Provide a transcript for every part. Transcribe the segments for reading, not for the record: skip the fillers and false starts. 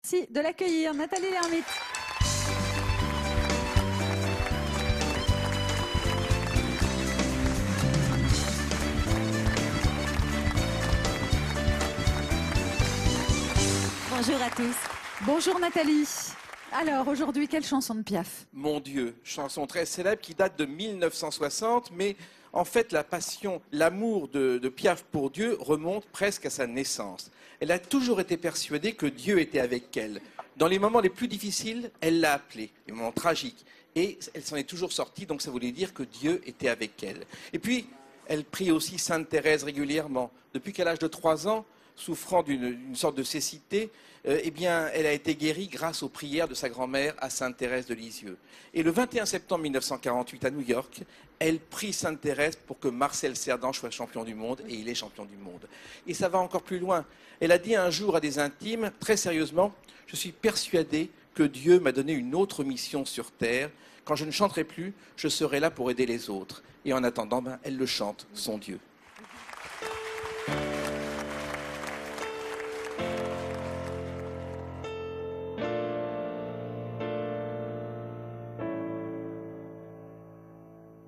Merci de l'accueillir, Nathalie Lermite. Bonjour à tous. Bonjour Nathalie. Alors aujourd'hui, quelle chanson de Piaf? Mon Dieu, chanson très célèbre qui date de 1960, mais en fait la passion, l'amour de Piaf pour Dieu remonte presque à sa naissance. Elle a toujours été persuadée que Dieu était avec elle. Dans les moments les plus difficiles, elle l'a appelé, les moments tragiques. Et elle s'en est toujours sortie, donc ça voulait dire que Dieu était avec elle. Et puis, elle prie aussi Sainte Thérèse régulièrement. Depuis qu'à l'âge de 3 ans, souffrant d'une sorte de cécité, eh bien, elle a été guérie grâce aux prières de sa grand-mère à Sainte Thérèse de Lisieux. Et le 21 septembre 1948 à New York, elle prie Sainte Thérèse pour que Marcel Cerdan soit champion du monde, et il est champion du monde. Et ça va encore plus loin. Elle a dit un jour à des intimes, très sérieusement, « Je suis persuadée que Dieu m'a donné une autre mission sur terre. Quand je ne chanterai plus, je serai là pour aider les autres. » Et en attendant, elle le chante, son Dieu.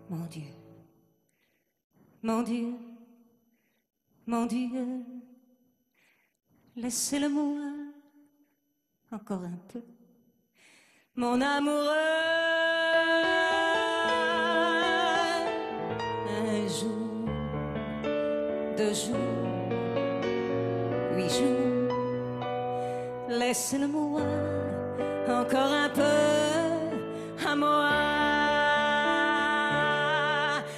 Mon Dieu, mon Dieu, mon Dieu, laissez-le-moi encore un peu, mon amoureux. Un jour, 2 jours, 8 jours, laissez-le-moi encore un peu à moi.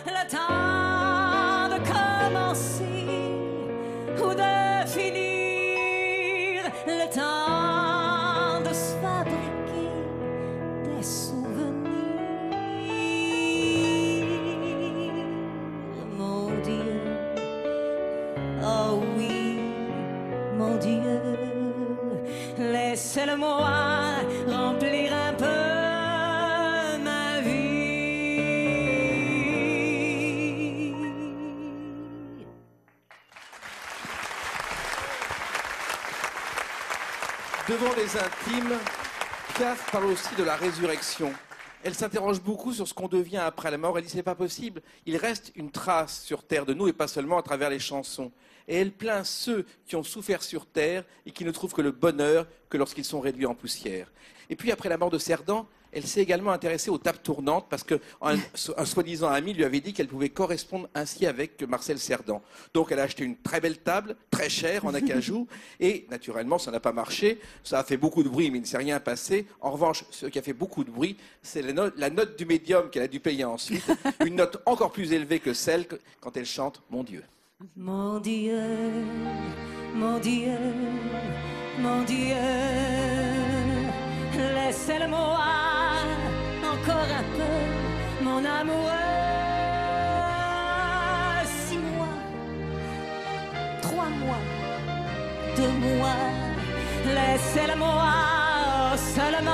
Le temps de commencer ou de finir, le temps de se fabriquer des souvenirs. Mon Dieu, oh oui, mon Dieu, laissez-le-moi remplir un peu ma vie. Devant les intimes, Piaf parle aussi de la résurrection. Elle s'interroge beaucoup sur ce qu'on devient après la mort. Elle dit c'est pas possible. Il reste une trace sur terre de nous et pas seulement à travers les chansons. Et elle plaint ceux qui ont souffert sur terre et qui ne trouvent que le bonheur que lorsqu'ils sont réduits en poussière. Et puis après la mort de Cerdan, elle s'est également intéressée aux tables tournantes parce qu'un soi-disant ami lui avait dit qu'elle pouvait correspondre ainsi avec Marcel Cerdan. Donc elle a acheté une très belle table, très chère, en acajou, et naturellement ça n'a pas marché, ça a fait beaucoup de bruit mais il ne s'est rien passé. En revanche, ce qui a fait beaucoup de bruit, c'est la note du médium qu'elle a dû payer ensuite, une note encore plus élevée que celle quand elle chante « Mon Dieu ». Mon Dieu, mon Dieu, mon Dieu, laissez-le-moi encore un peu, mon amoureux. 6 mois, 3 mois, 2 mois, laissez-le-moi seulement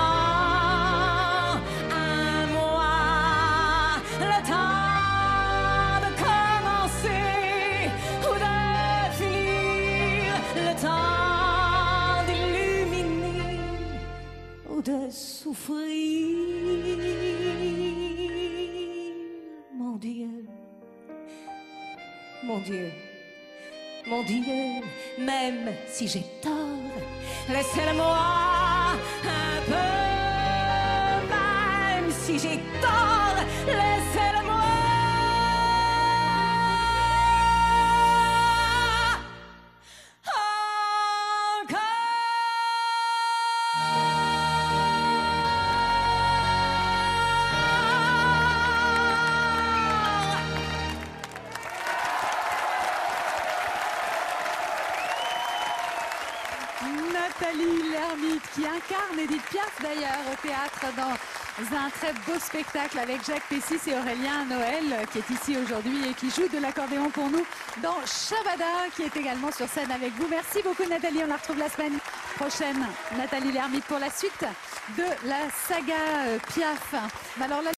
un mois, le temps de commencer ou de finir, le temps d'illuminer ou de souffrir. Mon Dieu, mon Dieu, mon Dieu, même si j'ai tort, laissez-le-moi un peu, même si j'ai tort, laissez-le-moi. Nathalie Lermite qui incarne Édith Piaf d'ailleurs au théâtre dans un très beau spectacle avec Jacques Pessis et Aurélien Noël qui est ici aujourd'hui et qui joue de l'accordéon pour nous dans Shabada qui est également sur scène avec vous. Merci beaucoup Nathalie, on la retrouve la semaine prochaine. Nathalie Lermite pour la suite de la saga Piaf. Alors là,